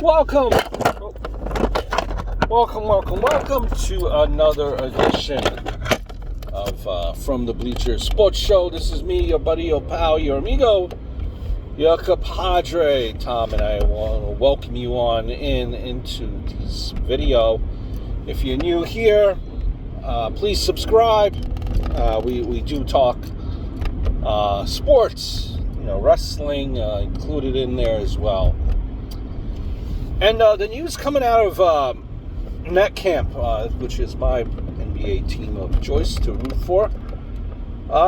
Welcome to another edition of From the Bleachers Sports Show. This is me, your buddy, your pal, your amigo, your compadre, Tom, and I want to welcome you on into this video. If you're new here, please subscribe. We do talk sports, wrestling included in there as well. And the news coming out of Net Camp, which is my NBA team of choice to root for,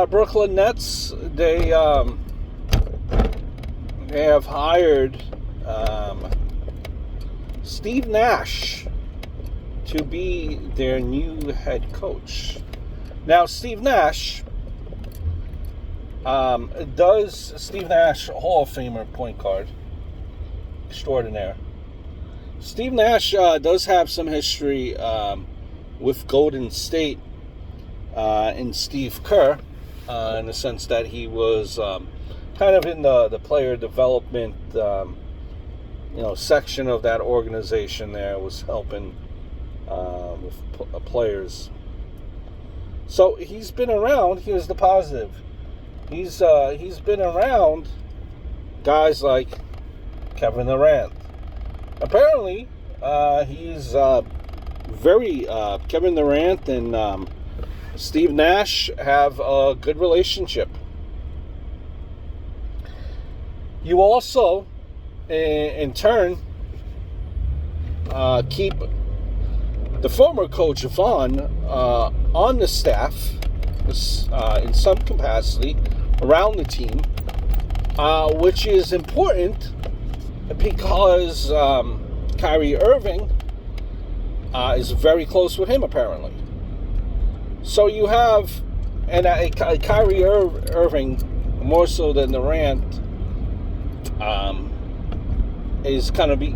Brooklyn Nets, they have hired Steve Nash to be their new head coach. Now, Steve Nash, Hall of Famer point guard extraordinaire. Steve Nash does have some history with Golden State and Steve Kerr in the sense that he was kind of in the player development section of that organization there, was helping with players. So he's been around. Here's the positive. He's been around guys like Kevin Durant. Apparently, he's Kevin Durant and Steve Nash have a good relationship. You also, in turn, keep the former coach Vaughn on the staff in some capacity around the team, which is important because Kyrie Irving is very close with him, apparently. So you have, and Kyrie Irving, more so than Durant, is going to be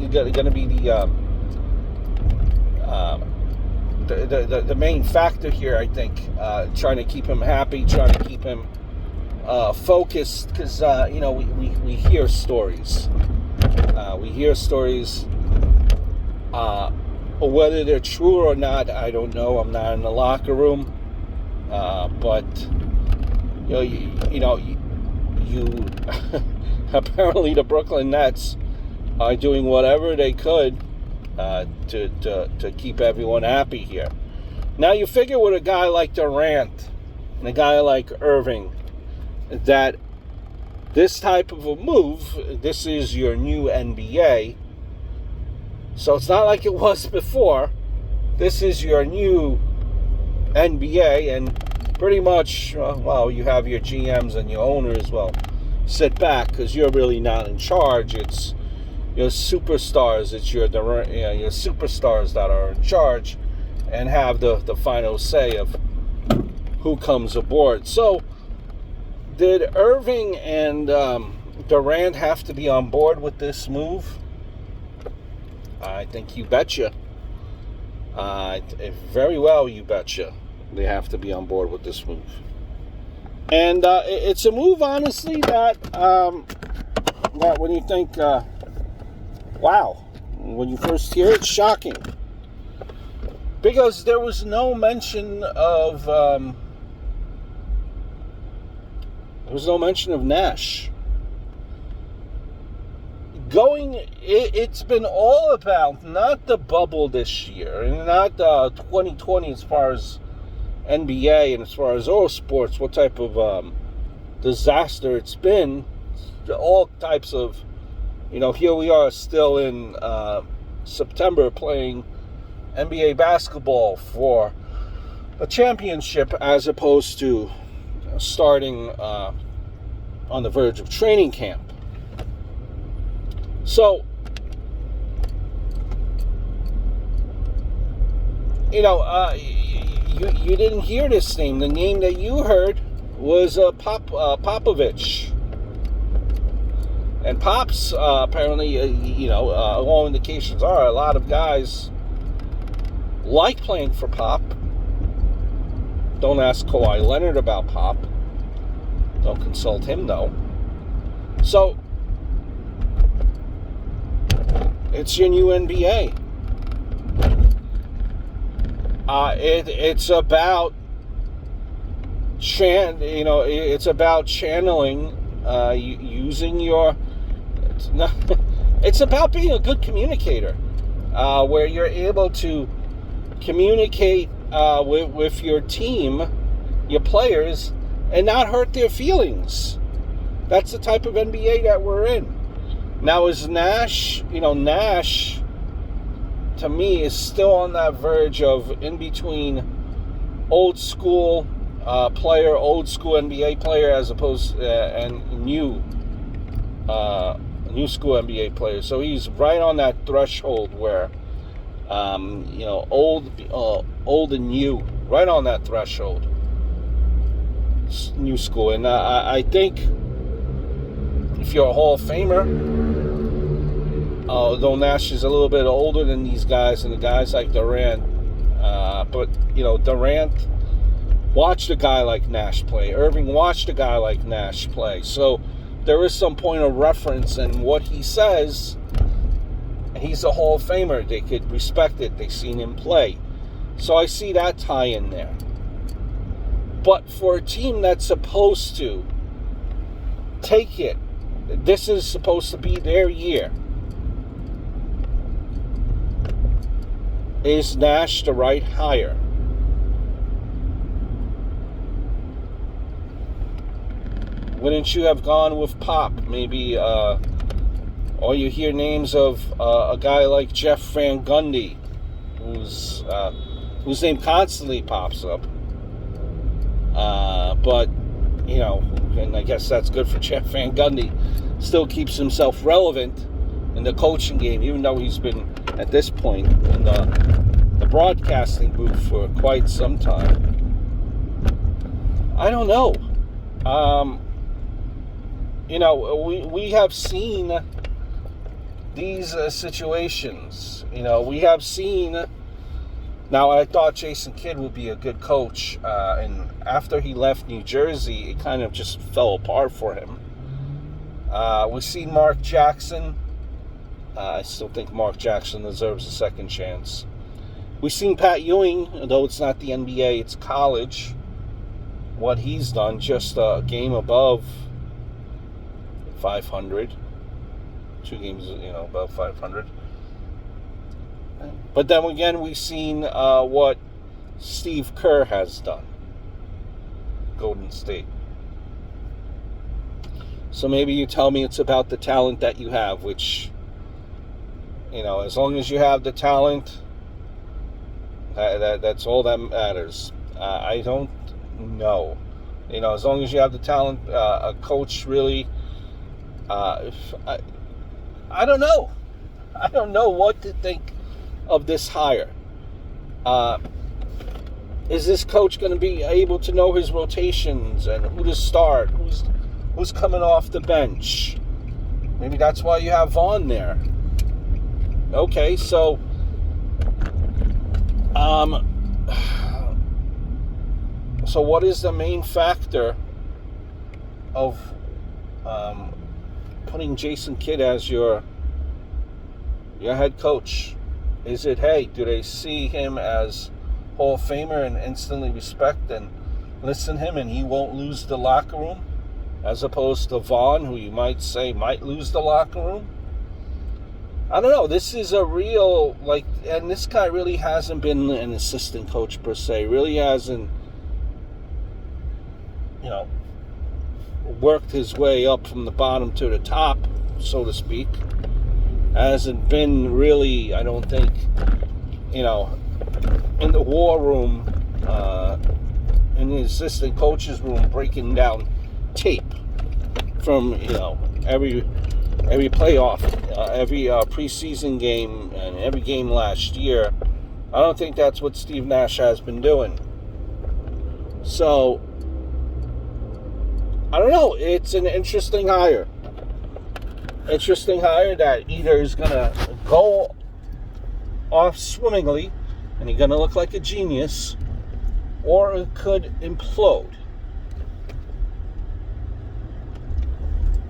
the main factor here, I think, trying to keep him happy, trying to keep him focused, because, we hear stories. Whether they're true or not, I don't know. I'm not in the locker room, but you apparently the Brooklyn Nets are doing whatever they could to keep everyone happy here. Now you figure with a guy like Durant and a guy like Irving that this type of a move, this is your new NBA. So it's not like it was before. This is your new NBA, and pretty much, you have your GMs and your owners, sit back, because you're really not in charge. It's your superstars. It's your superstars that are in charge and have the final say of who comes aboard. So, did Irving and Durant have to be on board with this move? I think you betcha. Very well, you betcha. They have to be on board with this move. And it's a move, honestly, that when you think, wow, when you first hear it, shocking. Because there was no mention of Nash. It's been all about not the bubble this year, and not 2020 as far as NBA and as far as all sports, what type of disaster it's been. All types of, here we are still in September playing NBA basketball for a championship, as opposed to starting on the verge of training camp. So, you didn't hear this name. The name that you heard was Popovich. And Pops, apparently, all indications are a lot of guys like playing for Pop. Don't ask Kawhi Leonard about Pop. Don't consult him, though. So, It's your new NBA. It's about it's about channeling, using your. It's about being a good communicator, where you're able to communicate with your team, your players, and not hurt their feelings. That's the type of NBA that we're in. Now, is Nash, Nash, to me, is still on that verge of in between old school player, old school NBA player, as opposed and new school NBA player. So he's right on that threshold where, old and new, right on that threshold. New school, and I think if you're a Hall of Famer, though Nash is a little bit older than these guys and the guys like Durant, but Durant watched a guy like Nash play. Irving watched a guy like Nash play. So there is some point of reference in what he says. He's a Hall of Famer. They could respect it. They've seen him play. So I see that tie in there. But for a team that's supposed to take it, this is supposed to be their year. Is Nash the right hire? Wouldn't you have gone with Pop? Maybe, or you hear names of a guy like Jeff Van Gundy, whose name constantly pops up. But, and I guess that's good for Jeff Van Gundy. Still keeps himself relevant in the coaching game, even though he's been, at this point, in the broadcasting booth for quite some time. I don't know. We have seen these situations. We have seen. Now, I thought Jason Kidd would be a good coach, and after he left New Jersey, it kind of just fell apart for him. We've seen Mark Jackson. I still think Mark Jackson deserves a second chance. We've seen Pat Ewing, though it's not the NBA, it's college. What he's done, just a game above 500. 2 games, above 500. But then again, we've seen what Steve Kerr has done. Golden State. So maybe you tell me it's about the talent that you have, which, as long as you have the talent, that's all that matters. I don't know. As long as you have the talent, a coach really, I don't know. I don't know what to think of this hire. Is this coach going to be able to know his rotations and who to start, who's coming off the bench? Maybe that's why you have Vaughn there. Okay, so so what is the main factor of putting Jason Kidd as your head coach? Is it, hey, do they see him as Hall of Famer and instantly respect and listen to him and he won't lose the locker room? As opposed to Vaughn, who you might say might lose the locker room? I don't know. This is a real, and this guy really hasn't been an assistant coach per se. Really hasn't, worked his way up from the bottom to the top, so to speak. Hasn't been really, I don't think, in the war room, in the assistant coach's room, breaking down tape from, every playoff, every preseason game, and every game last year. I don't think that's what Steve Nash has been doing. So, I don't know. It's an interesting hire. Interesting hire that either is going to go off swimmingly and he's going to look like a genius, or it could implode.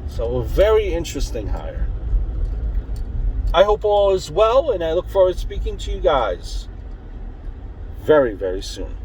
So a very interesting hire. I hope all is well, and I look forward to speaking to you guys very, very soon.